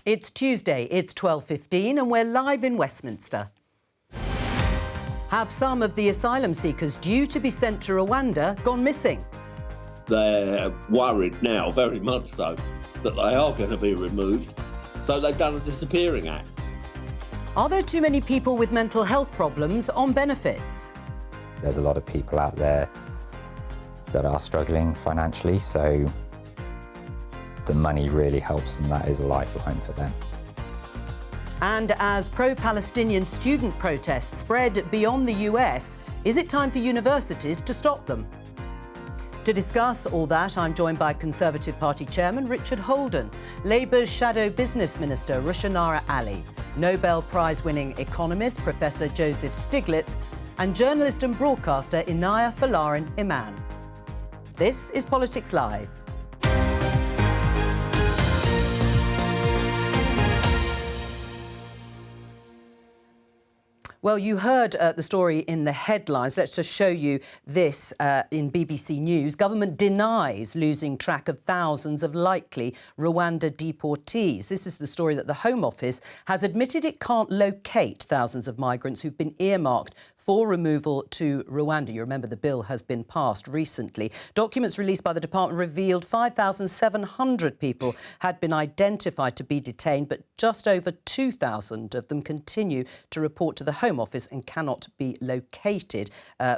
It's Tuesday, it's 12:15 and we're live in Westminster. Have some of the asylum seekers due to be sent to Rwanda gone missing? They're worried now, very much so, that they are going to be removed. So they've done a disappearing act. Are there too many people with mental health problems on benefits? There's a lot of people out there that are struggling financially, so the money really helps, and that is a lifeline for them. And as pro-Palestinian student protests spread beyond the US, is it time for universities to stop them? To discuss all that, I'm joined by Conservative Party Chairman Richard Holden, Labour's Shadow Business Minister Rushanara Ali, Nobel Prize-winning economist Professor Joseph Stiglitz, and journalist and broadcaster Inaya Folarin Iman. This is Politics Live. Well, you heard the story in the headlines. Let's just show you this in BBC News. Government denies losing track of thousands of likely Rwanda deportees. This is the story that the Home Office has admitted it can't locate thousands of migrants who've been earmarked for removal to Rwanda. You remember the bill has been passed recently. Documents released by the department revealed 5,700 people had been identified to be detained, but just over 2,000 of them continue to report to the Home Office and cannot be located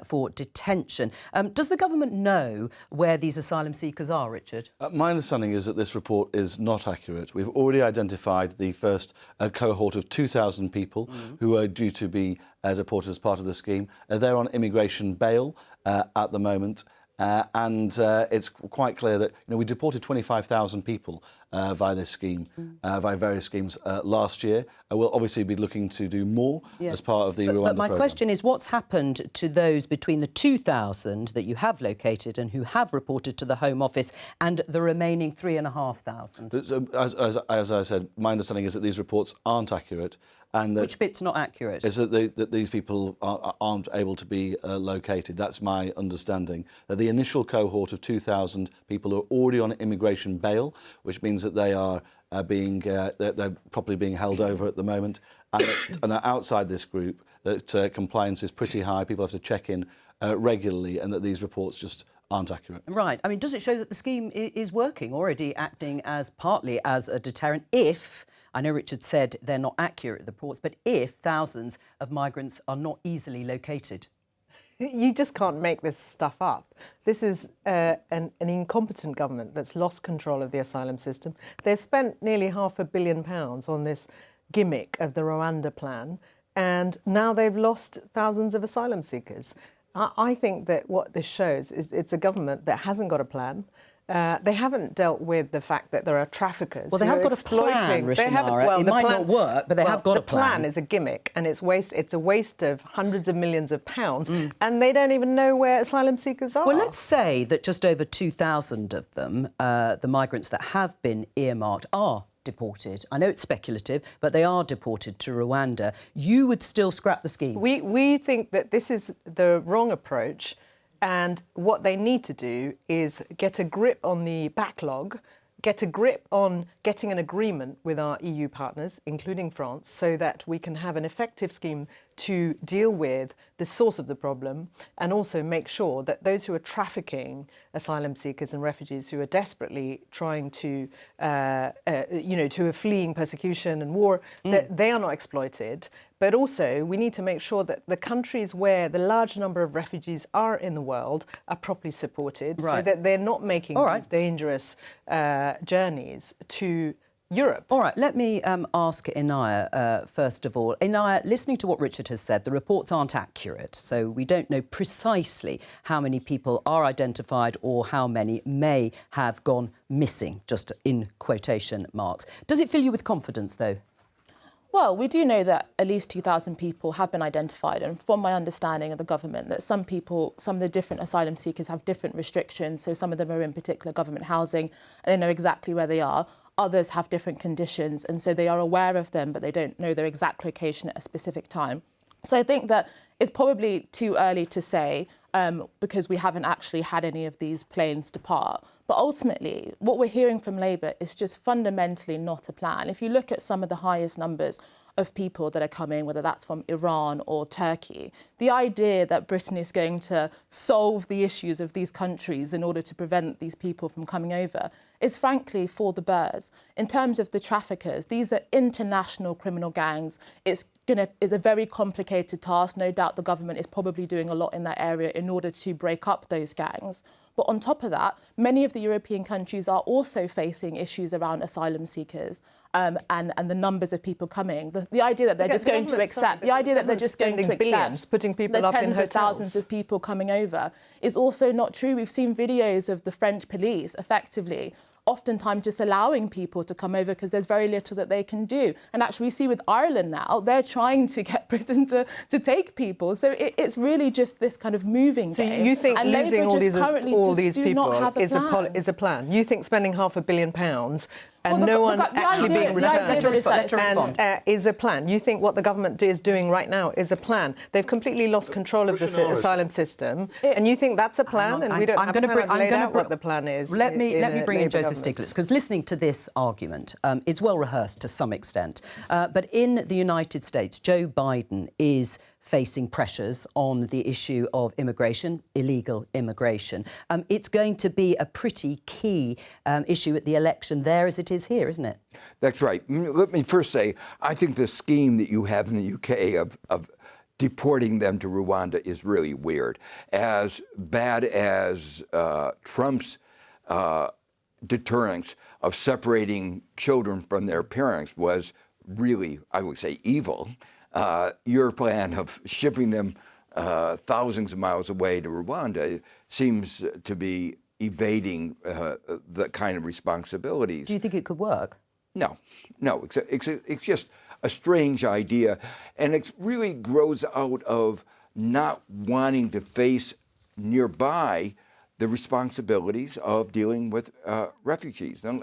for detention. Does the government know where these asylum seekers are, Richard? My understanding is that this report is not accurate. We've already identified the first cohort of 2,000 people who are due to be deported as part of the scheme. They're on immigration bail at the moment. And it's quite clear that we deported 25,000 people via this scheme, via various schemes last year. We'll obviously be looking to do more as part of the Rwanda But my programme. question is, what's happened to those between the 2,000 that you have located and who have reported to the Home Office and the remaining 3,500? As I said, my understanding is that these reports aren't accurate. And Which bit's not accurate? Is that these people aren't able to be located. That's my understanding. That the initial cohort of 2,000 people are already on immigration bail, which means that they are they're properly being held over at the moment. And outside this group, that compliance is pretty high. People have to check in regularly, and that these reports just aren't accurate. Right. I mean, does it show that the scheme is working, already acting as partly as a deterrent if, I know Richard said they're not accurate reports, but if thousands of migrants are not easily located? You just can't make this stuff up. This is an incompetent government that's lost control of the asylum system. They've spent nearly £500 million on this gimmick of the Rwanda plan, and now they've lost thousands of asylum seekers. I think that what this shows is it's a government that hasn't got a plan. They haven't dealt with the fact that there are traffickers. Well, they have got a plan, Rushanara. It might not work, but they have got a plan. The plan is a gimmick, and it's a waste of hundreds of millions of pounds, and they don't even know where asylum seekers are. Well, let's say that just over 2,000 of them, the migrants that have been earmarked, are deported. I know it's speculative, but they are deported to Rwanda. You would still scrap the scheme? We think that this is the wrong approach, and what they need to do is get a grip on the backlog, get a grip on getting an agreement with our EU partners, including France, so that we can have an effective scheme to deal with the source of the problem, and also make sure that those who are trafficking asylum seekers and refugees who are desperately trying to, who are fleeing persecution and war, that they are not exploited. But also, we need to make sure that the countries where the large number of refugees are in the world are properly supported, so that they're not making these dangerous journeys to Europe. All right, let me ask Inaya first of all. Inaya, listening to what Richard has said, the reports aren't accurate, so we don't know precisely how many people are identified or how many may have gone missing, just in quotation marks. Does it fill you with confidence, though? Well, we do know that at least 2,000 people have been identified, and from my understanding of the government, that some of the different asylum seekers have different restrictions, so some of them are in particular government housing, and they know exactly where they are. Others have different conditions, and so they are aware of them, but they don't know their exact location at a specific time. So I think that it's probably too early to say because we haven't actually had any of these planes depart. But ultimately, what we're hearing from Labour is just fundamentally not a plan. If you look at some of the highest numbers of people that are coming, whether that's from Iran or Turkey, the idea that Britain is going to solve the issues of these countries in order to prevent these people from coming over is frankly for the birds. In terms of the traffickers, these are international criminal gangs. It's a very complicated task. No doubt the government is probably doing a lot in that area in order to break up those gangs. But on top of that, many of the European countries are also facing issues around asylum seekers and the numbers of people coming. The idea that they're just going to accept, the idea that they're just going to accept putting people the up in tens of hotels. thousands of people coming over is also not true. We've seen videos of the French police effectively oftentimes just allowing people to come over because there's very little that they can do. And actually we see with Ireland now, they're trying to get Britain to take people. So it's really just this kind of moving so game. You think and losing all these people is a plan? You think spending £500 million and no one actually being returned is a plan? You think what the government is doing right now is a plan? They've completely lost control of the asylum system, and you think that's a plan? And we don't have laid out what the plan is. Let me bring in Joseph Stiglitz, because listening to this argument, it's well rehearsed to some extent. But in the United States, Joe Biden is facing pressures on the issue of immigration, illegal immigration. It's going to be a pretty key issue at the election there as it is here, isn't it? That's right. Let me first say, I think the scheme that you have in the UK of deporting them to Rwanda is really weird. As bad as Trump's deterrence of separating children from their parents was really, I would say, evil. Your plan of shipping them thousands of miles away to Rwanda seems to be evading the kind of responsibilities. Do you think it could work? No. It's just a strange idea, and it really grows out of not wanting to face nearby the responsibilities of dealing with refugees. Now,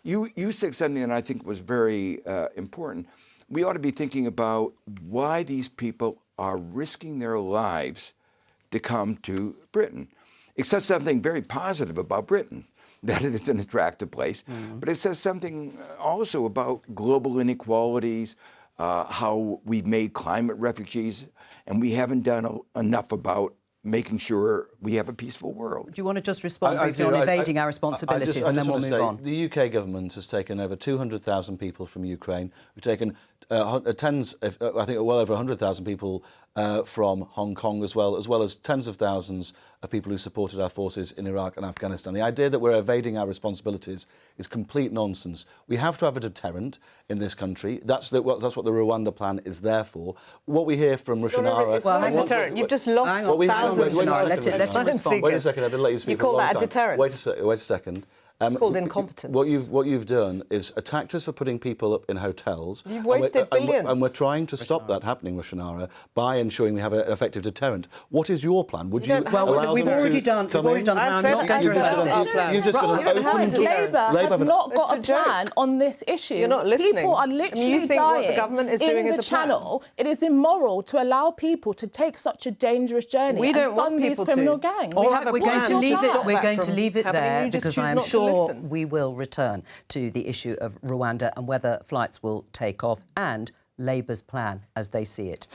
you said something that I think was very important. We ought to be thinking about why these people are risking their lives to come to Britain. It says something very positive about Britain, that it is an attractive place, but it says something also about global inequalities, how we've made climate refugees, and we haven't done enough about making sure we have a peaceful world. Do you want to just respond briefly on evading our responsibilities, and then we'll move on? The UK government has taken over 200,000 people from Ukraine. We've taken tens, I think well over 100,000 people from Hong Kong as well as tens of thousands of people who supported our forces in Iraq and Afghanistan. The idea that we're evading our responsibilities is complete nonsense. We have to have a deterrent in this country. That's what the Rwanda plan is there for. What we hear from Rushanara... It's not a deterrent. You've just lost thousands of asylum seekers. Wait a second, I've been letting you speak You call that a deterrent? Wait a second. It's called incompetence. What you've done is attacked us for putting people up in hotels. You've wasted billions. And we're trying to stop that happening, Rushanara, by ensuring we have an effective deterrent. What is your plan? Would you allow we've them already to done. come We've already in? done. I've said our plan. You've just got an open door. Labour have not got a plan on this issue. You're not listening. People are literally you think dying what the government is doing in is the a plan? channel. It is immoral to allow people to take such a dangerous journey We don't and want fund these people criminal to. gangs. All We right, have a we're going plan to leave to it. stop We're that going to from leave it happening. there You just because choose I am not to sure listen. we will return to the issue of Rwanda and whether flights will take off and Labour's plan as they see it.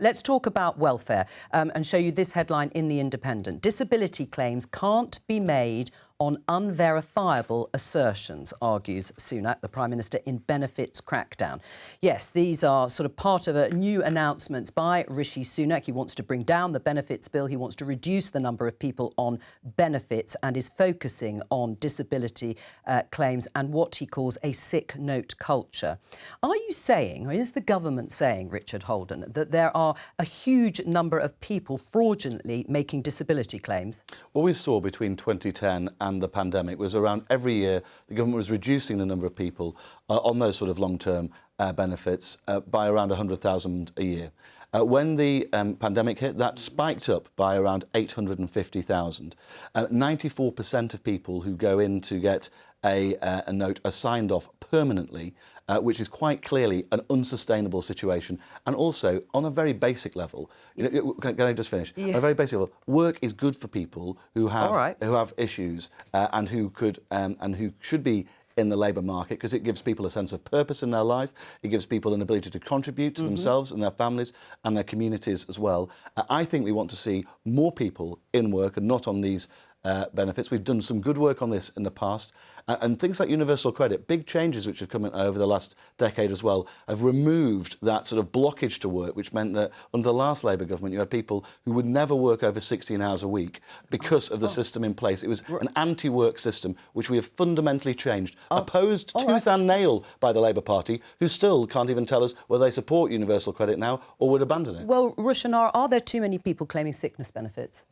Let's talk about welfare and show you this headline in The Independent. Disability claims can't be made on unverifiable assertions, argues Sunak, the Prime Minister, in benefits crackdown. Yes, these are sort of part of a new announcements by Rishi Sunak. He wants to bring down the benefits bill. He wants to reduce the number of people on benefits and is focusing on disability claims and what he calls a sick note culture. Are you saying, or is the government saying, Richard Holden, that there are a huge number of people fraudulently making disability claims? What we saw between 2010 and the pandemic was around every year the government was reducing the number of people on those sort of long-term benefits by around 100,000 a year. When the pandemic hit, that spiked up by around 850,000. 94% of people who go in to get a note are signed off permanently, which is quite clearly an unsustainable situation. And also, on a very basic level, can I just finish? Yeah. On a very basic level, work is good for people who have issues and who should be in the labour market, because it gives people a sense of purpose in their life. It gives people an ability to contribute to themselves and their families and their communities as well. I think we want to see more people in work and not on these benefits. We've done some good work on this in the past. And things like universal credit, big changes which have come in over the last decade as well, have removed that sort of blockage to work, which meant that under the last Labour government, you had people who would never work over 16 hours a week because of the system in place. It was an anti-work system, which we have fundamentally changed, opposed tooth and nail by the Labour Party, who still can't even tell us whether they support universal credit now or would abandon it. Well, Rushana, are there too many people claiming sickness benefits?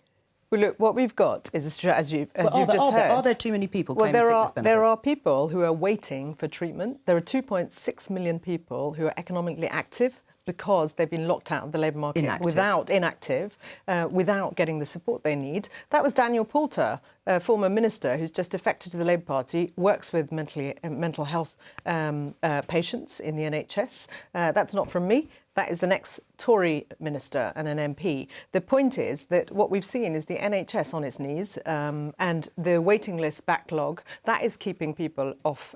Well, look, what we've got is a strategy, as you've just heard. Are there too many people claiming sickness benefits? There are people who are waiting for treatment. There are 2.6 million people who are economically active because they've been locked out of the labour market without getting the support they need. That was Daniel Poulter, a former minister who's just defected to the Labour Party, works with mental health patients in the NHS. That's not from me. That is the next Tory minister and an MP. The point is that what we've seen is the NHS on its knees, and the waiting list backlog, that is keeping people off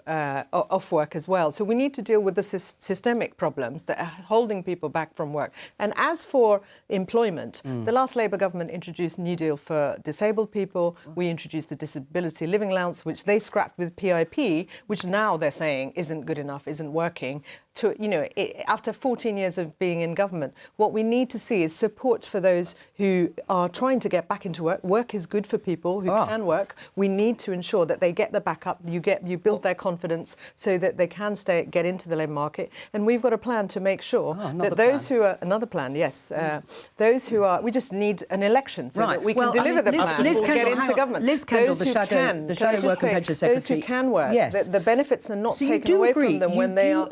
work as well. So we need to deal with the systemic problems that are holding people back from work. And as for employment, the last Labour government introduced New Deal for disabled people. We introduced the Disability Living Allowance, which they scrapped with PIP, which now they're saying isn't good enough, isn't working. After 14 years of being in government, what we need to see is support for those who are trying to get back into work. Work is good for people who can work. We need to ensure that they get the backup, you build their confidence so that they can get into the labour market. And we've got a plan to make sure that those who are... Another plan, yes. Those who are... We just need an election so that we can deliver the plan and get into government. Liz Kendall, the Shadow Work and Pensions Secretary. Those who can work, the benefits are not taken away from them when they are...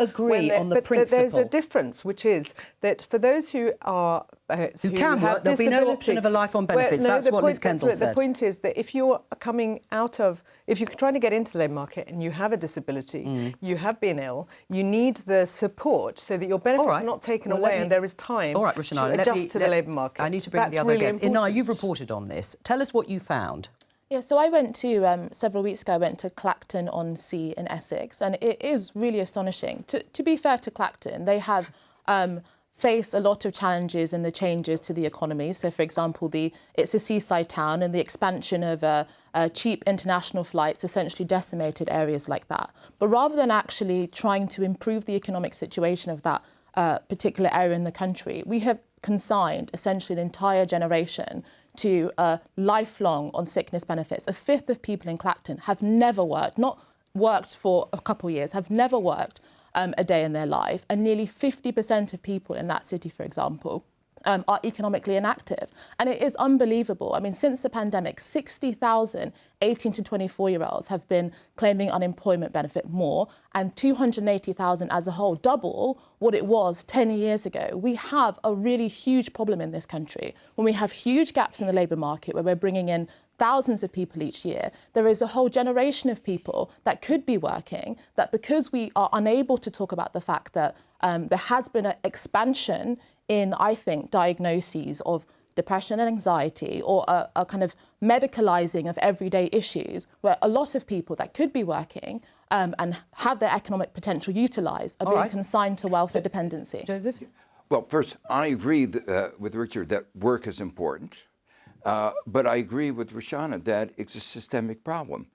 But there's a difference, which is that for those who are who can work, there'll be no option of a life on benefits. That's what Liz Kendall said. The point is that if you're trying to get into the labour market and you have a disability, you have been ill, you need the support so that your benefits are not taken away and there is time to adjust to the labour market. I need to bring the other guests. Ina, you've reported on this. Tell us what you found. Yeah, so I went to, several weeks ago, I went to Clacton-on-Sea in Essex, and it is really astonishing. To be fair to Clacton, they have faced a lot of challenges in the changes to the economy. So, for example, it's a seaside town, and the expansion of cheap international flights essentially decimated areas like that. But rather than actually trying to improve the economic situation of that particular area in the country, we have consigned essentially an entire generation to lifelong on sickness benefits. A fifth of people in Clacton have never worked, not worked for a couple of years, have never worked a day in their life. And nearly 50% of people in that city, for example, are economically inactive. And it is unbelievable. I mean, since the pandemic, 60,000 18 to 24-year-olds have been claiming unemployment benefit more, and 280,000 as a whole, double what it was 10 years ago. We have a really huge problem in this country when we have huge gaps in the labour market, where we're bringing in thousands of people each year. There is a whole generation of people that could be working, that because we are unable to talk about the fact that there has been an expansion in, I think, diagnoses of depression and anxiety, or a kind of medicalising of everyday issues, where a lot of people that could be working and have their economic potential utilised are being consigned to welfare dependency. Joseph? Well, first, I agree with Richard that work is important, but I agree with Rushana that it's a systemic problem.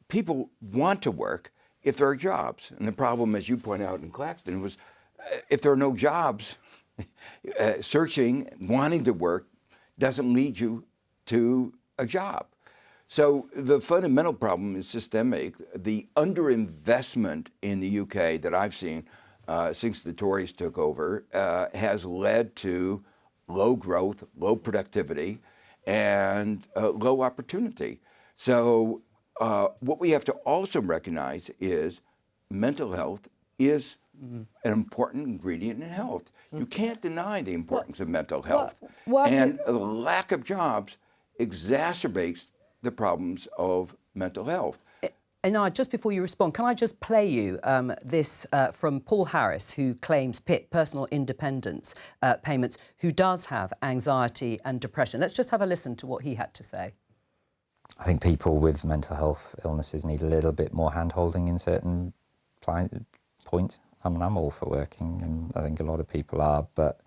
People want to work if there are jobs, and the problem, as you point out in Claxton, was if there are no jobs, searching, wanting to work doesn't lead you to a job. So the fundamental problem is systemic. The underinvestment in the UK that I've seen since the Tories took over has led to low growth, low productivity, and low opportunity. So what we have to also recognize is mental health is an important ingredient in health. You can't deny the importance of mental health. And the lack of jobs exacerbates the problems of mental health. And now, just before you respond, can I just play you this from Paul Harris, who claims PIP, personal independence payments, who does have anxiety and depression. Let's just have a listen to what he had to say. I think people with mental health illnesses need a little bit more hand-holding in certain points. I mean, I'm all for working, and I think a lot of people are, but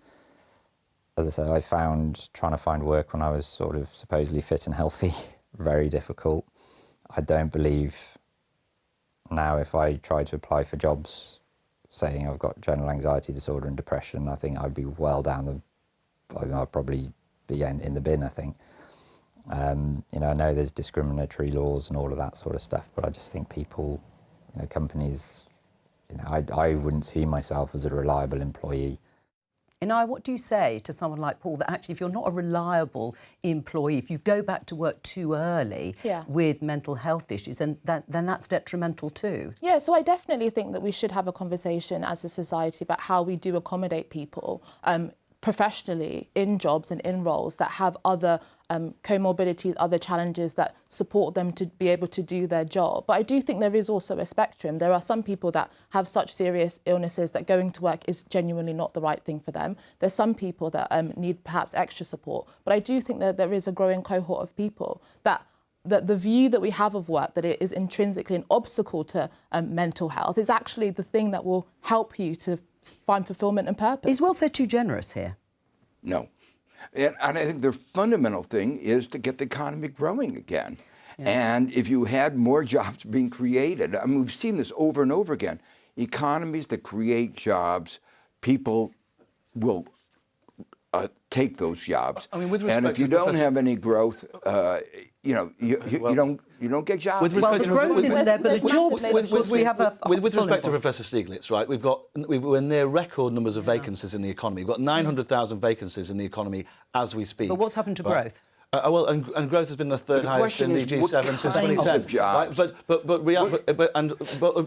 as I say, I found trying to find work when I was sort of supposedly fit and healthy very difficult. I don't believe now if I try to apply for jobs saying I've got general anxiety disorder and depression, I think I'd be well down the... I'd probably be in the bin, I think. You know, I know there's discriminatory laws and all of that sort of stuff, but I just think people, you know, companies, you know, I wouldn't see myself as a reliable employee. And what do you say to someone like Paul that actually if you're not a reliable employee, if you go back to work too early with mental health issues, then that's detrimental too? Yeah, so I definitely think that we should have a conversation as a society about how we do accommodate people professionally in jobs and in roles that have other comorbidities, other challenges that support them to be able to do their job. But I do think there is also a spectrum. There are some people that have such serious illnesses that going to work is genuinely not the right thing for them. There's some people that need perhaps extra support. But I do think that there is a growing cohort of people that the view that we have of work, that it is intrinsically an obstacle to mental health, is actually the thing that will help you to find fulfilment and purpose. Is welfare too generous here? No. And I think the fundamental thing is to get the economy growing again. Yeah. And if you had more jobs being created, I mean, we've seen this over and over again. Economies that create jobs, people will take those jobs. I mean, with respect, and if you don't have any growth, you know, you don't get jobs. Well, the growth isn't there, but the jobs. With respect to Professor Stieglitz, right? We're near record numbers of vacancies in the economy. We've got 900,000 vacancies in the economy as we speak. But what's happened to growth? Well, and growth has been the third highest in the G7 since 2010. Right?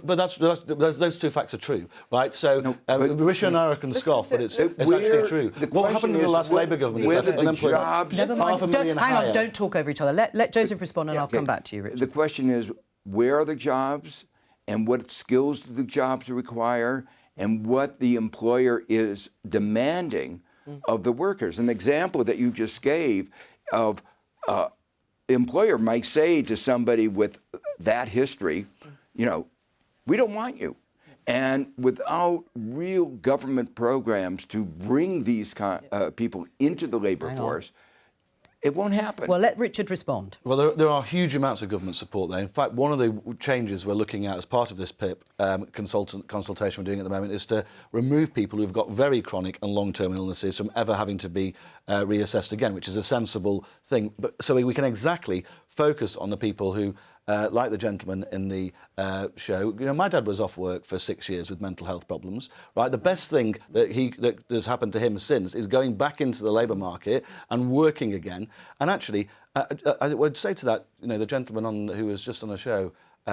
But those two facts are true, right? So Rishi and I can scoff, but it's actually true. What happened in the last Labour government is that unemployment half a million higher. Hang on, don't talk over each other. Let Joseph respond, and I'll come back to you, Richard. The question is, where are the jobs, and what skills do the jobs require, and what the employer is demanding of the workers? An example that you just gave of the employer might say to somebody with that history, you know, we don't want you. And without real government programs to bring these people into the labor force, it won't happen. Well, let Richard respond. Well, there are huge amounts of government support there. In fact, one of the changes we're looking at as part of this PIP consultation we're doing at the moment is to remove people who've got very chronic and long-term illnesses from ever having to be reassessed again, which is a sensible thing. But so we can exactly focus on the people who, like the gentleman in the show, you know, my dad was off work for 6 years with mental health problems, right? The best thing that has happened to him since is going back into the labour market and working again. And actually, I would say to that, you know, the gentleman who was just on the show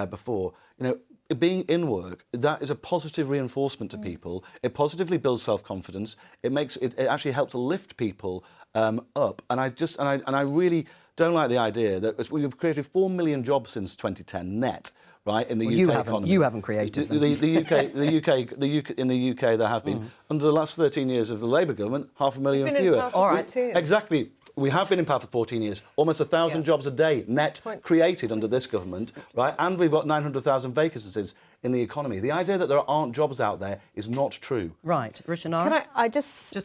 before, you know, being in work, that is a positive reinforcement to people. It positively builds self-confidence. It actually helps to lift people up. And I really don't like the idea that we've created 4 million jobs since 2010 net, right, in the UK economy. You haven't created them. In the UK there have been. Under the last 13 years of the Labour government, 500,000 fewer. All right. Exactly. We have been in power for 14 years. Almost 1,000 jobs a day net created under this government, right? And we've got 900,000 vacancies in the economy. The idea that there aren't jobs out there is not true. Right. Rishanara? Can I just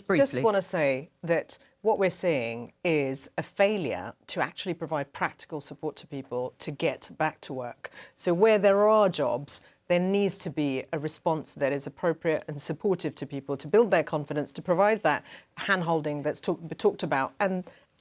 want to say that what we're seeing is a failure to actually provide practical support to people to get back to work. So where there are jobs, there needs to be a response that is appropriate and supportive to people to build their confidence, to provide that hand-holding that's talked about.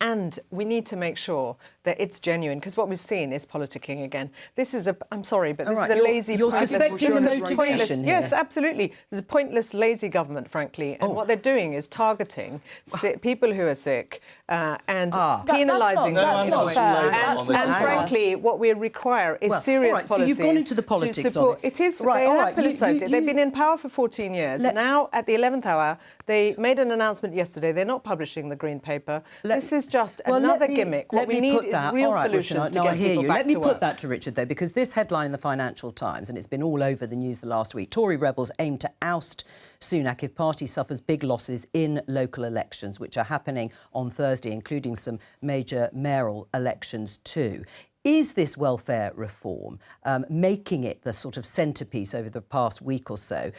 And we need to make sure that it's genuine, because what we've seen is politicking again. This is I'm sorry, but this is a lazy... You're suspecting the motivation here. Yes, absolutely. There's a pointless, lazy government, frankly. And what they're doing is targeting people who are sick and penalising them. That's not fair. And frankly, what we require is serious policies. So you've gone into the politics to support. of it. It is. Right, they have politicised it. They've been in power for 14 years. Now, at the 11th hour, they made an announcement yesterday. They're not publishing the Green Paper. This is just Well, another gimmick. What we need is real solutions to get people back Let me to put work. that to Richard, though, because this headline in the Financial Times, and it's been all over the news the last week, Tory rebels aim to oust Sunak if party suffers big losses in local elections, which are happening on Thursday, including some major mayoral elections too. Is this welfare reform making it the sort of centrepiece over the past week or so,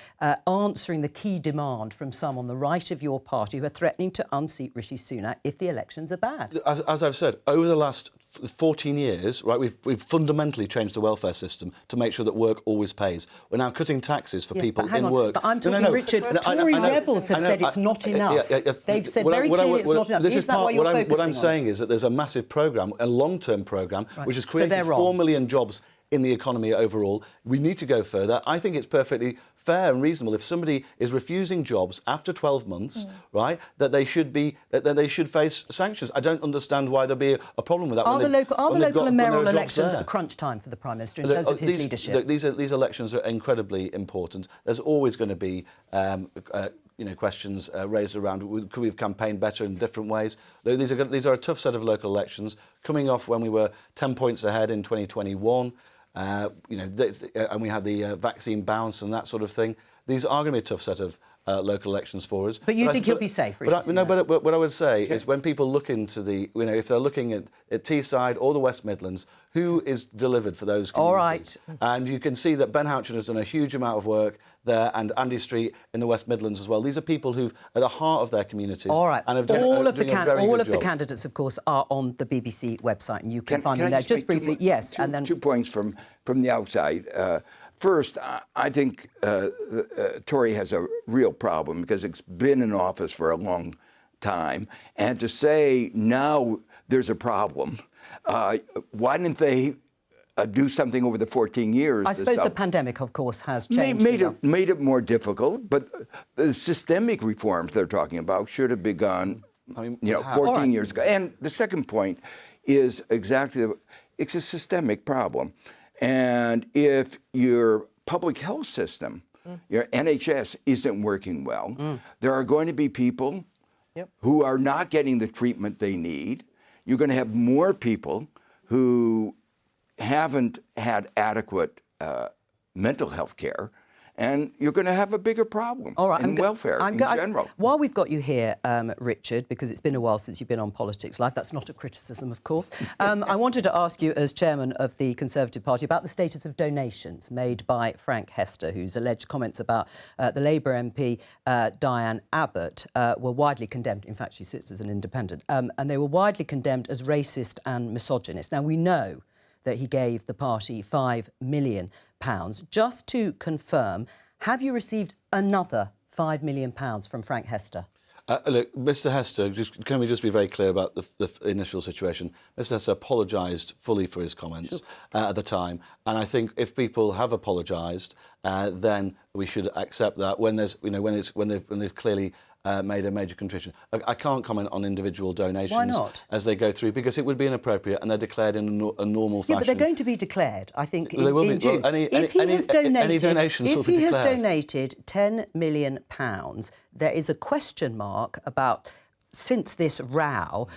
answering the key demand from some on the right of your party who are threatening to unseat Rishi Sunak if the elections are bad? As I've said, over the last 14 years, right, we've fundamentally changed the welfare system to make sure that work always pays. We're now cutting taxes for people in work. But I'm talking, Richard, Tory rebels have said it's not enough. They've said very clearly it's not enough. Is that what you're focusing on? What I'm saying is that there's a massive programme, a long-term programme, which has created 4 million jobs in the economy overall. We need to go further. I think it's perfectly fair and reasonable if somebody is refusing jobs after 12 months, right, that they should face sanctions. I don't understand why there'll be a problem with that. Are the local and mayoral elections at crunch time for the Prime Minister in terms of his leadership? These elections are incredibly important. There's always going to be questions raised around could we have campaigned better in different ways. These are a tough set of local elections coming off when we were 10 points ahead in 2021. And we had the vaccine bounce and that sort of thing. These are going to be a tough set of local elections for us. But you think he'll be safe, Richard? But what I would say is when people look into if they're looking at Teesside or the West Midlands, who is delivered for those communities? All right. And you can see that Ben Houchin has done a huge amount of work there, and Andy Street in the West Midlands as well. These are people who've at the heart of their communities. All right. And have done, all of the candidates, of course, are on the BBC website, and you can find them there. Just briefly, yes, and then 2 points from the outside. First, I think Tory has a real problem because it's been in office for a long time, and to say now there's a problem, why didn't they do something over the 14 years? I suppose the pandemic, of course, has changed. Made it more difficult, but the systemic reforms they're talking about should have begun 14 years ago. And the second point is it's a systemic problem. And if your public health system, your NHS, isn't working well, there are going to be people who are not getting the treatment they need. You're going to have more people who haven't had adequate mental health care, and you're going to have a bigger problem in welfare in general. While we've got you here, Richard, because it's been a while since you've been on Politics Live, that's not a criticism, of course, I wanted to ask you, as chairman of the Conservative Party, about the status of donations made by Frank Hester, whose alleged comments about the Labour MP Diane Abbott were widely condemned. In fact, she sits as an independent. And they were widely condemned as racist and misogynist. Now, we know that he gave the party £5 million. Just to confirm, have you received another £5 million from Frank Hester? Look, Mr Hester, can we just be very clear about the initial situation? Mr Hester apologised fully for his comments at the time, and I think if people have apologised, then we should accept that when they've clearly made a major contrition. I can't comment on individual donations as they go through because it would be inappropriate, and they're declared in a normal fashion. Yeah, but they're going to be declared, I think, in June. Well, if he has donated £10 million, there is a question mark about, since this row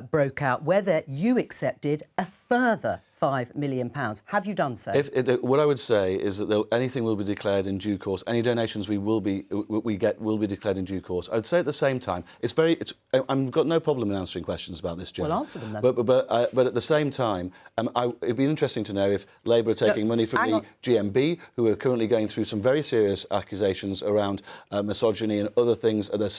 broke out, whether you accepted a further £5 million. Have you done so? What I would say is that anything will be declared in due course. Any donations we get will be declared in due course. I would say at the same time, I've got no problem in answering questions about this, Joe. Well, answer them then. But at the same time, it'd be interesting to know if Labour are taking money from the GMB, who are currently going through some very serious accusations around misogyny and other things at the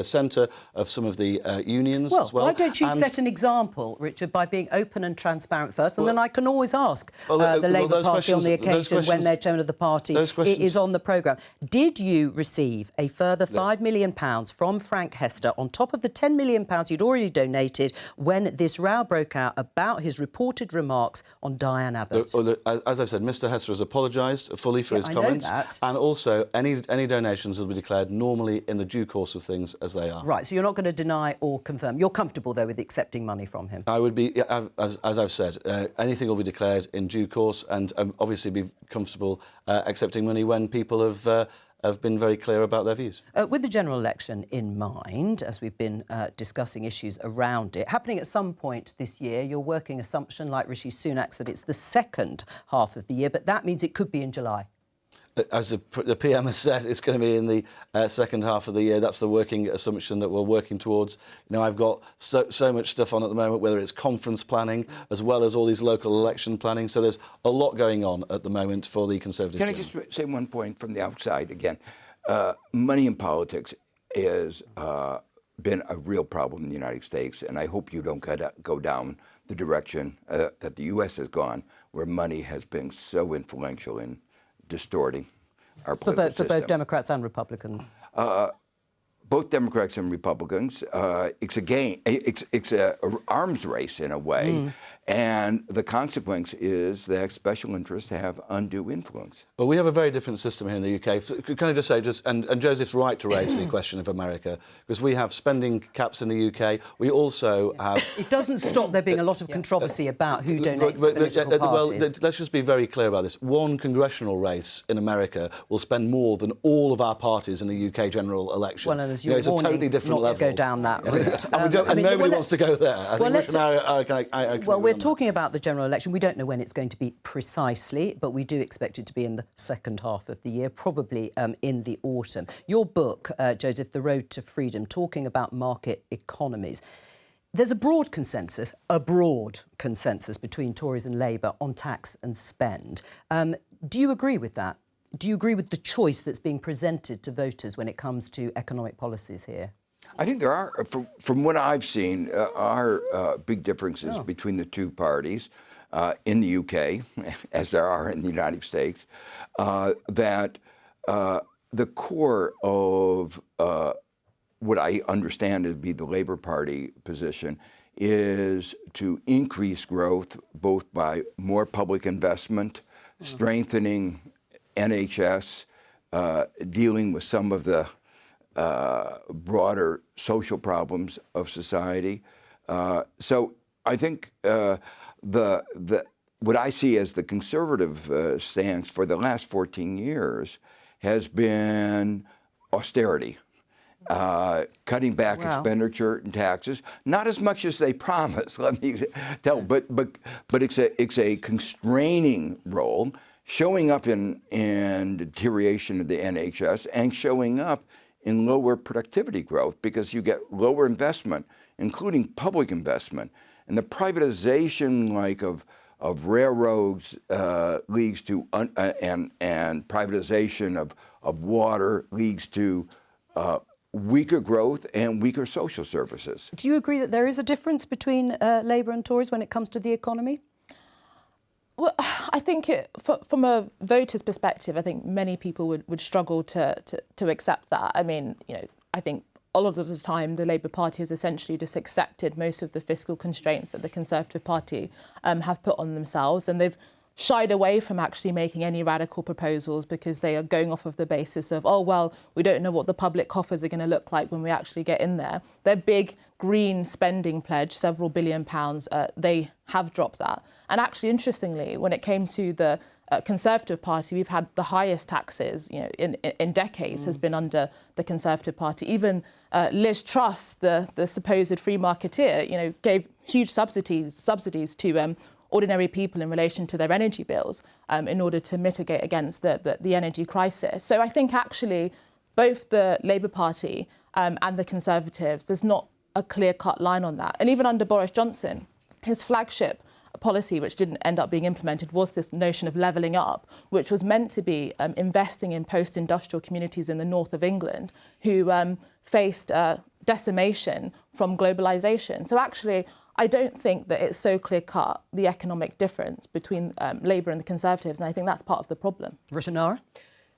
centre of some of the unions as well. Why don't you set an example, Richard, by being open and transparent first, and then I can always ask the Labour Party on the occasion when their chairman of the party is on the programme. Did you receive a further £5 million from Frank Hester on top of the £10 million you'd already donated when this row broke out about his reported remarks on Diane Abbott? As I said, Mr Hester has apologised fully for his comments. I know that. And also, any donations will be declared normally in the due course of things as they are. Right, so you're not going to deny or confirm. You're comfortable, though, with accepting money from him? I would be, as I've said, anything will be declared in due course, and obviously be comfortable accepting money when people have have been very clear about their views. With the general election in mind, as we've been discussing issues around it, happening at some point this year, your working assumption, like Rishi Sunak's, that it's the second half of the year, but that means it could be in July. As the PM has said, it's going to be in the second half of the year. That's the working assumption that we're working towards. You know, I've got so much stuff on at the moment, whether it's conference planning as well as all these local election planning. So there's a lot going on at the moment for the Conservative. Can I just say one point from the outside again? Money in politics has been a real problem in the United States, and I hope you don't go down the direction that the U.S. has gone, where money has been so influential in distorting our political system. For both Democrats and Republicans? Both Democrats and Republicans. It's a game. It's an arms race in a way. And the consequence is that special interests have undue influence. Well, we have a very different system here in the UK. Can I just say, and Joseph's right to raise the question of America, because we have spending caps in the UK. We also have... It doesn't stop there being a lot of controversy about who donates to political parties. Well, let's just be very clear about this. One congressional race in America will spend more than all of our parties in the UK general election. Well, and as you're it's a totally different not level. to go down that route. And nobody wants to go there. I think we're talking about the general election. We don't know when it's going to be precisely, but we do expect it to be in the second half of the year, probably in the autumn. Your book, Joseph, The Road to Freedom, talking about market economies. There's a broad consensus between Tories and Labour on tax and spend. Do you agree with that? Do you agree with the choice that's being presented to voters when it comes to economic policies here? I think there are, from what I've seen, are big differences between the two parties in the UK, as there are in the United States, that the core of what I understand to be the Labour Party position is to increase growth both by more public investment, strengthening NHS, dealing with some of the broader social problems of society. So I think what I see as the Conservative stance for the last 14 years has been austerity, cutting back expenditure and taxes, not as much as they promised, let me tell, but it's a constraining role, showing up in deterioration of the NHS and showing up in lower productivity growth because you get lower investment, including public investment. And the privatization of railroads leads to, and privatization of water leads to weaker growth and weaker social services. Do you agree that there is a difference between Labour and Tories when it comes to the economy? Well, I think from a voter's perspective, I think many people would struggle to accept that. I mean, I think a lot of the time the Labour Party has essentially just accepted most of the fiscal constraints that the Conservative Party have put on themselves, and they've shied away from actually making any radical proposals because they are going off of the basis of, oh, well, we don't know what the public coffers are going to look like when we actually get in there. Their big green spending pledge, several £billion, they have dropped that. And actually, interestingly, when it came to the Conservative Party, we've had the highest taxes, in decades has been under the Conservative Party. Even Liz Truss, the supposed free marketeer, gave huge subsidies to ordinary people in relation to their energy bills in order to mitigate against the energy crisis. So I think actually both the Labour Party and the Conservatives, there's not a clear-cut line on that. And even under Boris Johnson, his flagship policy, which didn't end up being implemented, was this notion of levelling up, which was meant to be investing in post-industrial communities in the north of England who faced decimation from globalisation. So actually, I don't think that it's so clear-cut, the economic difference between Labour and the Conservatives, and I think that's part of the problem. Rushanara?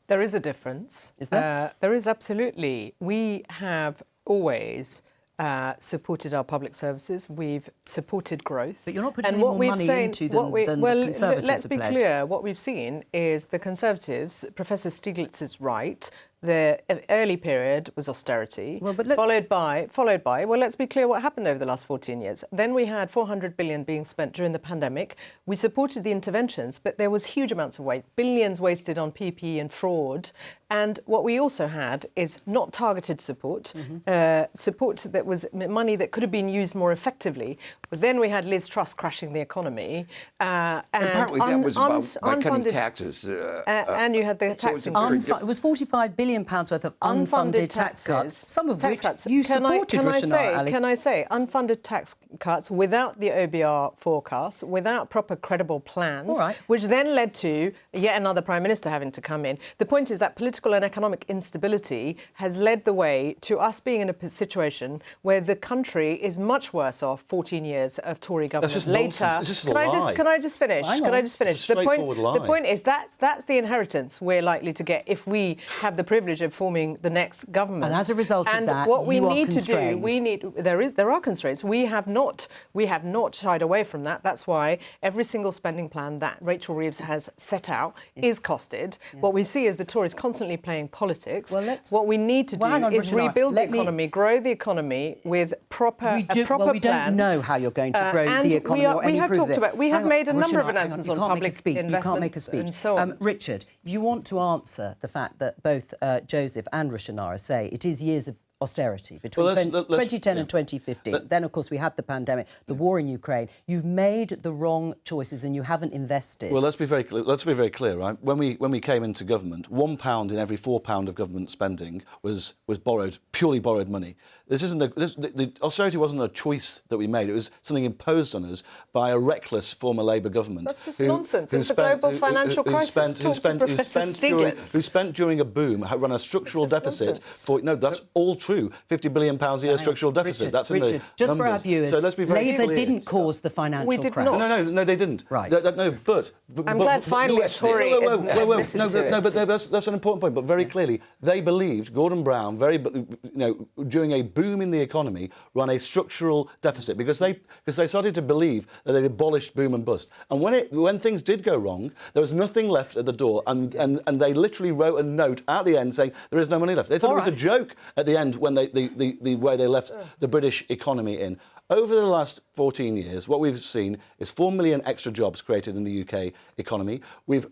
There is a difference. Is there? There is absolutely. We have always supported our public services. We've supported growth. But you're not putting any more money into them than the Conservatives let's be have pledged. clear. What we've seen is the Conservatives, Professor Stiglitz is right, The early period was austerity, Well, but followed by, well, let's be clear what happened over the last 14 years. Then we had 400 billion being spent during the pandemic. We supported the interventions, but there was huge amounts of waste, billions wasted on PPE and fraud. And what we also had is not targeted support, support that was money that could have been used more effectively. But then we had Liz Truss crashing the economy. And partly that was by cutting unfunded taxes. And you had the tax increase. It was £45 billion worth of unfunded tax cuts, some of which you supported, Can I say, unfunded tax cuts without the OBR forecasts, without proper credible plans, which then led to yet another Prime Minister having to come in. The point is that political and economic instability has led the way to us being in a situation where the country is much worse off 14 years of Tory government just later. Nonsense. It's just a lie. Can I just finish? It's a straightforward lie. The point is that's the inheritance we're likely to get if we have the privilege of forming the next government. And as a result of that, what we you are need to do, constrained. there are constraints. We have not shied away from that. That's why every single spending plan that Rachel Reeves has set out is costed. Yeah. What we see is the Tories constantly playing politics. What we need to do is rebuild the economy, grow the economy with a proper plan. We don't know how you're going to grow the economy or any improve it. We have made a number of announcements on public investment. You can't make a speech. And so on. Richard, you want to answer the fact that both Joseph and Rushanara say it is years of austerity between 2010 and 2015. Then, of course, we had the pandemic, the war in Ukraine. You've made the wrong choices and you haven't invested. Well, let's be very clear, right? When we came into government, £1 in every £4 of government spending was purely borrowed money. The austerity wasn't a choice that we made. It was something imposed on us by a reckless former Labour government. That's just nonsense. It's a global financial crisis. Who spent during a boom, run a structural deficit. That's all true. £50 billion a year structural deficit. Richard, that's in the just numbers. for our viewers, so let's be very Labour clear. didn't cause the financial crash. No, they didn't. Right. I'm glad finally a Tory is admitted to it. But that's an important point. But very clearly, they believed, Gordon Brown, during a boom in the economy, ran a structural deficit because they started to believe that they'd abolished boom and bust. And when things did go wrong, there was nothing left at the door, and they literally wrote a note at the end saying there is no money left. They thought it was a joke at the end when the way they left the British economy in. Over the last 14 years, what we've seen is 4 million extra jobs created in the UK economy. We've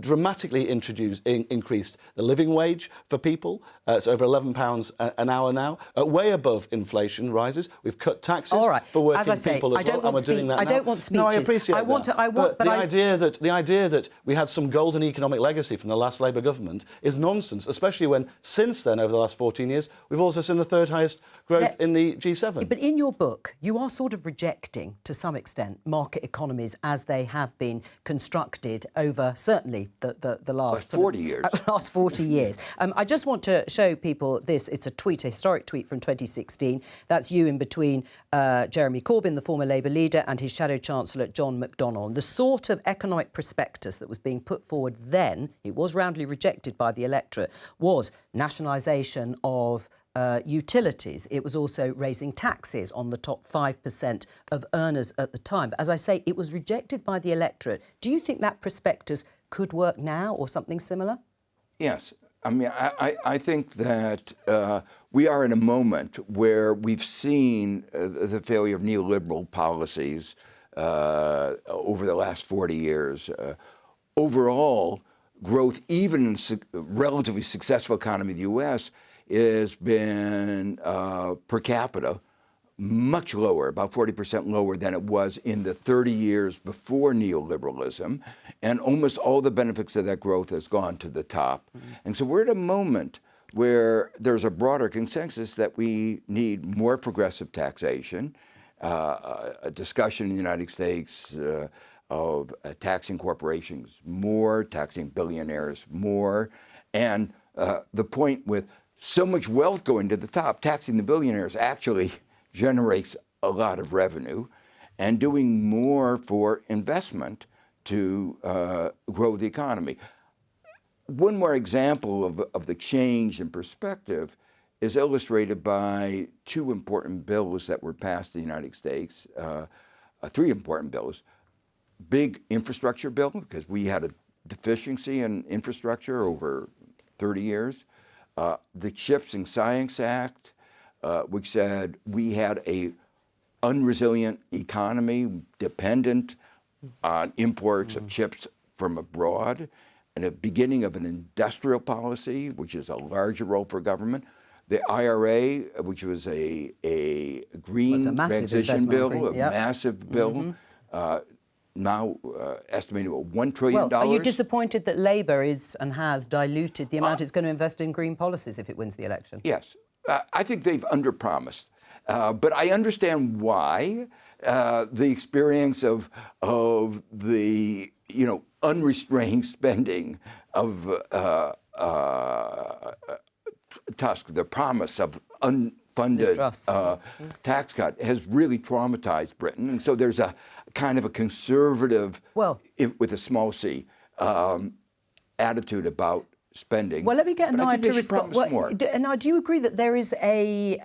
dramatically increased the living wage for people. It's over £11 an hour now, way above inflation rises. We've cut taxes for working people as well, and we're doing that now. I don't want speeches. No, I appreciate that. The idea that we had some golden economic legacy from the last Labour government is nonsense, especially when, since then, over the last 14 years, we've also seen the third highest growth in the G7. But in your book, you are sort of rejecting, to some extent, market economies as they have been constructed over, certainly, the last 40 years. Last 40 years. I just want to show people this. It's a historic tweet from 2016. That's you in between Jeremy Corbyn, the former Labour leader, and his shadow chancellor, John McDonnell. The sort of economic prospectus that was being put forward then, it was roundly rejected by the electorate, was nationalisation of utilities. It was also raising taxes on the top 5% of earners at the time. But as I say, it was rejected by the electorate. Do you think that prospectus could work now or something similar? Yes. I mean, I think that we are in a moment where we've seen the failure of neoliberal policies over the last 40 years. Overall, growth, even in a relatively successful economy of the U.S., has been per capita much lower, about 40% lower than it was in the 30 years before neoliberalism, and almost all the benefits of that growth has gone to the top. And so we're at a moment where there's a broader consensus that we need more progressive taxation, a discussion in the United States of taxing corporations more, taxing billionaires more, and the point with so much wealth going to the top, taxing the billionaires actually generates a lot of revenue, and doing more for investment to grow the economy. One more example of the change in perspective is illustrated by two important bills that were passed in the United States, three important bills. Big infrastructure bill, because we had a deficiency in infrastructure over 30 years. the Chips and Science Act, which said we had a unresilient economy dependent on imports of chips from abroad, and the beginning of an industrial policy, which is a larger role for government. The IRA, which was a green transition bill, a massive bill, now estimated at $1 trillion. Well, are you disappointed that Labour is and has diluted the amount it's going to invest in green policies if it wins the election? Yes. I think they've underpromised. But I understand why. The experience of the unrestrained spending of Tusk, the promise of unfunded tax cut, has really traumatized Britain, and so there's a kind of a conservative, with a small c, attitude about spending. Well, let me get Nigel to respond. Now, do you agree that there is a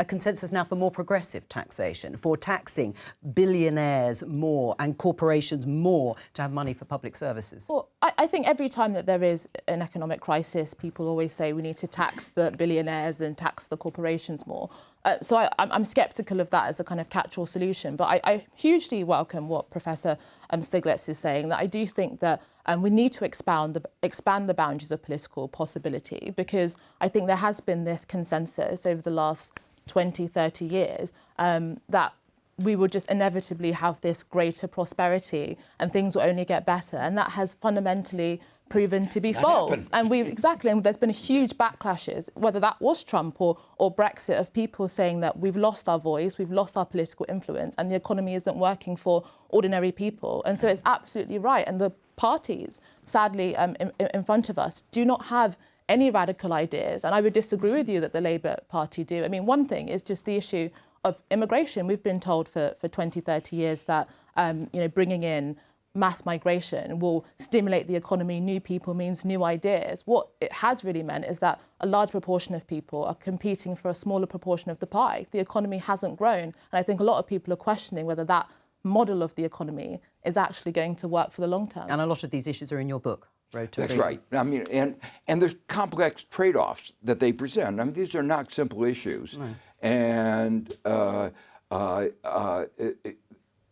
consensus now for more progressive taxation, for taxing billionaires more and corporations more to have money for public services? Well, I think every time that there is an economic crisis, people always say we need to tax the billionaires and tax the corporations more. So I'm sceptical of that as a kind of catch-all solution. But I hugely welcome what Professor Stiglitz is saying, that I do think that we need to expand the boundaries of political possibility, because I think there has been this consensus over the last 20, 30 years that we will just inevitably have this greater prosperity and things will only get better. And that has fundamentally proven to be false. And and there's been huge backlashes, whether that was Trump or Brexit, of people saying that we've lost our voice, we've lost our political influence, and the economy isn't working for ordinary people. And so it's absolutely right. And the parties, sadly, in front of us, do not have any radical ideas. And I would disagree with you that the Labour Party do. I mean, one thing is just the issue of immigration. We've been told for 20, 30 years that bringing in mass migration will stimulate the economy. New people means new ideas. What it has really meant is that a large proportion of people are competing for a smaller proportion of the pie. The economy hasn't grown. And I think a lot of people are questioning whether that model of the economy is actually going to work for the long term. And a lot of these issues are in your book, Road to That's Freedom. right. I mean, and there's complex trade-offs that they present. I mean, these are not simple issues. No. And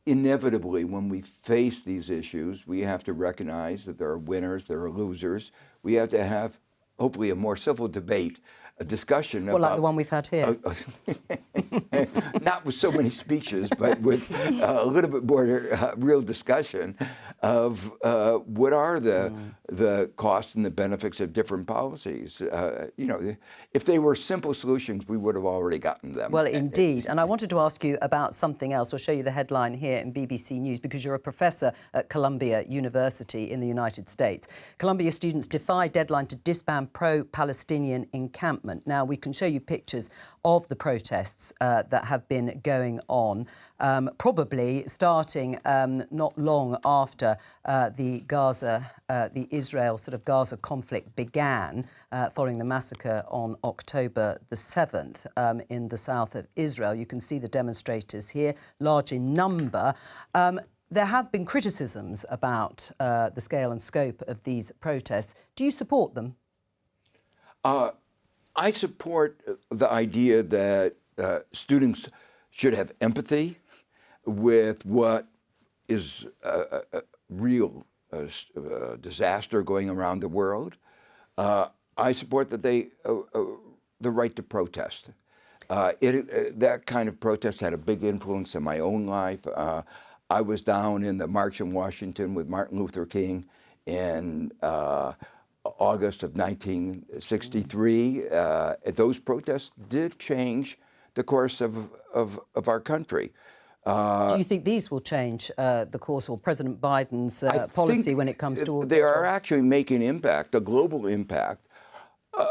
inevitably, when we face these issues, we have to recognize that there are winners, there are losers. We have to have, hopefully, a more civil debate, a discussion about... like the one we've had here. Not with so many speeches, but with a little bit more real discussion of what are the costs and the benefits of different policies. If they were simple solutions, we would have already gotten them. Well, indeed. And I wanted to ask you about something else. I'll show you the headline here in BBC News, because you're a professor at Columbia University in the United States. Columbia students defy deadline to disband pro-Palestinian encampment. Now, we can show you pictures of the protests that have been going on, probably starting not long after the Israel sort of Gaza conflict began, following the massacre on October the 7th in the south of Israel. You can see the demonstrators here, large in number. There have been criticisms about the scale and scope of these protests. Do you support them? I support the idea that students should have empathy with what is a real disaster going around the world. I support that the right to protest. That kind of protest had a big influence in my own life. I was down in the March in Washington with Martin Luther King in August of 1963. Those protests did change the course of our country. Do you think these will change the course, or President Biden's policy when it comes to all this? They are actually making impact, a global impact.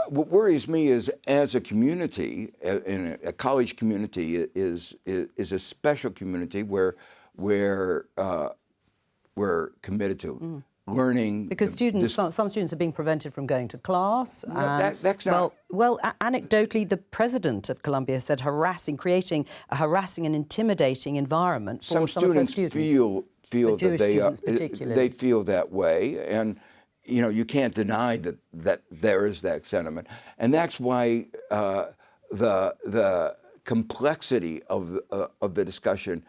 What worries me is, as a community, in a college community, is a special community where we're committed to learning. Because some students are being prevented from going to class. That's not... Well, anecdotally, the president of Columbia said creating a harassing and intimidating environment for some of her students. Feel that they feel that way, and you know, you can't deny that there is that sentiment, and that's why the complexity of the discussion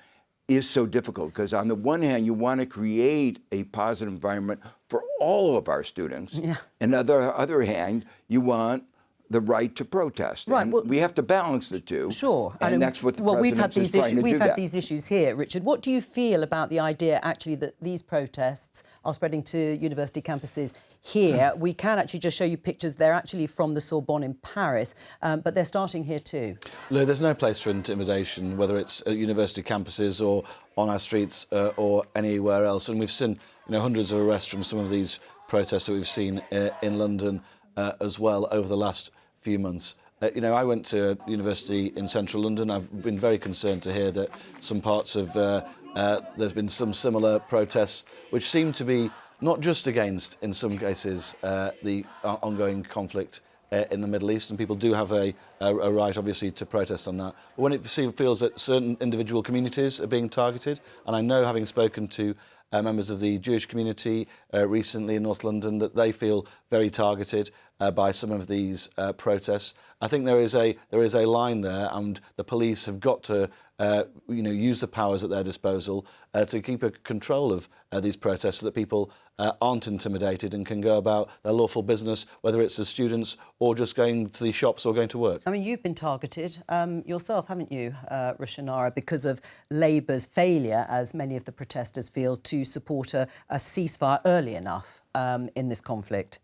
is so difficult, because on the one hand, you want to create a positive environment for all of our students. Yeah. And on the other hand, you want the right to protest. Right, And well, we have to balance the two. Sure. And that's what the president is trying to do. We've had these issues here, Richard. What do you feel about the idea, actually, that these protests are spreading to university campuses here? We can actually just show you pictures. They're actually from the Sorbonne in Paris, but they're starting here too. Lou, there's no place for intimidation, whether it's at university campuses or on our streets or anywhere else. And we've seen, you know, hundreds of arrests from some of these protests that we've seen in London as well over the last few months. You know, I went to university in central London. I've been very concerned to hear that some parts of there's been some similar protests which seem to be not just against, in some cases, the ongoing conflict in the Middle East, and people do have a right, obviously, to protest on that. But when it feels that certain individual communities are being targeted, and I know, having spoken to members of the Jewish community recently in North London, that they feel very targeted by some of these protests. I think there is a line there, and the police have got to you know, use the powers at their disposal to keep a control of these protests, so that people aren't intimidated and can go about their lawful business, whether it's as students or just going to the shops or going to work. I mean, you've been targeted yourself, haven't you, Roshanara, because of Labour's failure, as many of the protesters feel, to support a ceasefire early enough in this conflict.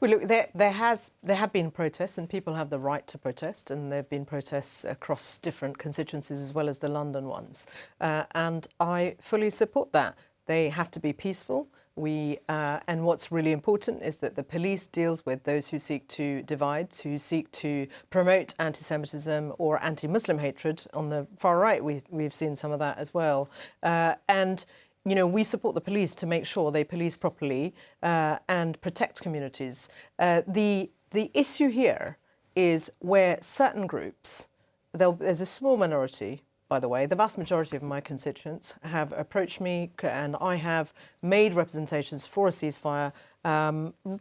Well, look, there have been protests, and people have the right to protest, and there have been protests across different constituencies as well as the London ones. And I fully support that. They have to be peaceful. And what's really important is that the police deals with those who seek to divide, who seek to promote anti-Semitism or anti-Muslim hatred. On the far right, we've seen some of that as well. And you know, we support the police to make sure they police properly and protect communities. The issue here is where certain groups, there's a small minority, by the way, the vast majority of my constituents have approached me, and I have made representations for a ceasefire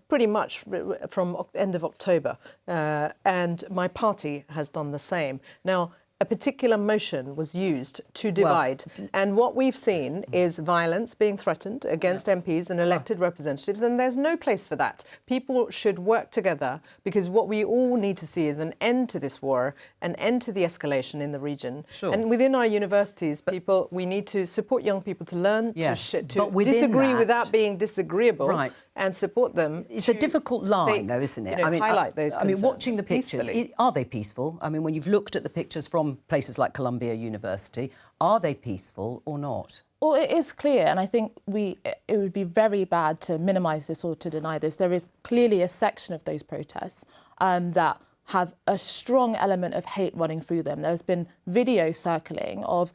pretty much from end of October, and my party has done the same. Now, a particular motion was used to divide. Well, and what we've seen is violence being threatened against MPs and elected representatives, and there's no place for that. People should work together, because what we all need to see is an end to this war, an end to the escalation in the region. Sure. And within our universities, we need to support young people to learn to disagree without being disagreeable, right, and support them. It's a difficult line, though, isn't it? You know, highlight those concerns. I mean, watching the pictures, are they peaceful? I mean, when you've looked at the pictures from places like Columbia University, are they peaceful or not? Well, it is clear, and I think it would be very bad to minimise this or to deny this. There is clearly a section of those protests that have a strong element of hate running through them. There's been video circling of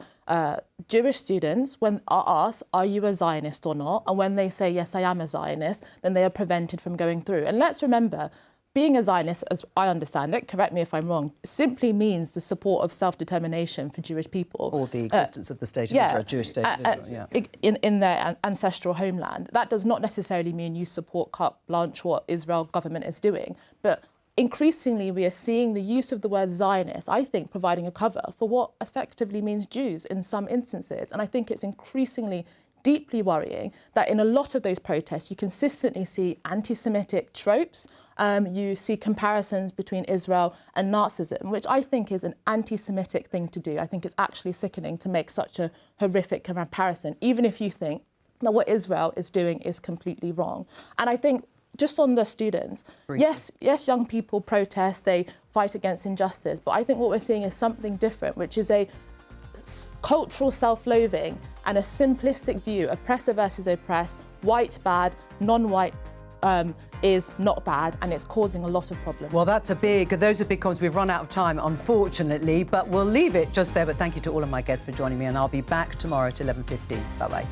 Jewish students when are asked, are you a Zionist or not? And when they say, yes, I am a Zionist, then they are prevented from going through. And let's remember, being a Zionist, as I understand it, correct me if I'm wrong, simply means the support of self-determination for Jewish people. Or the existence of the state of Israel, Jewish state of Israel, in their ancestral homeland. That does not necessarily mean you support carte blanche what Israel government is doing. But increasingly, we are seeing the use of the word Zionist, I think, providing a cover for what effectively means Jews in some instances. And I think it's increasingly deeply worrying that in a lot of those protests, you consistently see anti-Semitic tropes. You see comparisons between Israel and Nazism, which I think is an anti-Semitic thing to do. I think it's actually sickening to make such a horrific comparison, even if you think that what Israel is doing is completely wrong. And I think just on the students, yes, young people protest, they fight against injustice, but I think what we're seeing is something different, which is a cultural self-loathing and a simplistic view, oppressor versus oppressed, white bad, non-white is not bad, and it's causing a lot of problems. Well, those are big comments. We've run out of time, unfortunately, but we'll leave it just there. But thank you to all of my guests for joining me, and I'll be back tomorrow at 11:15. Bye-bye.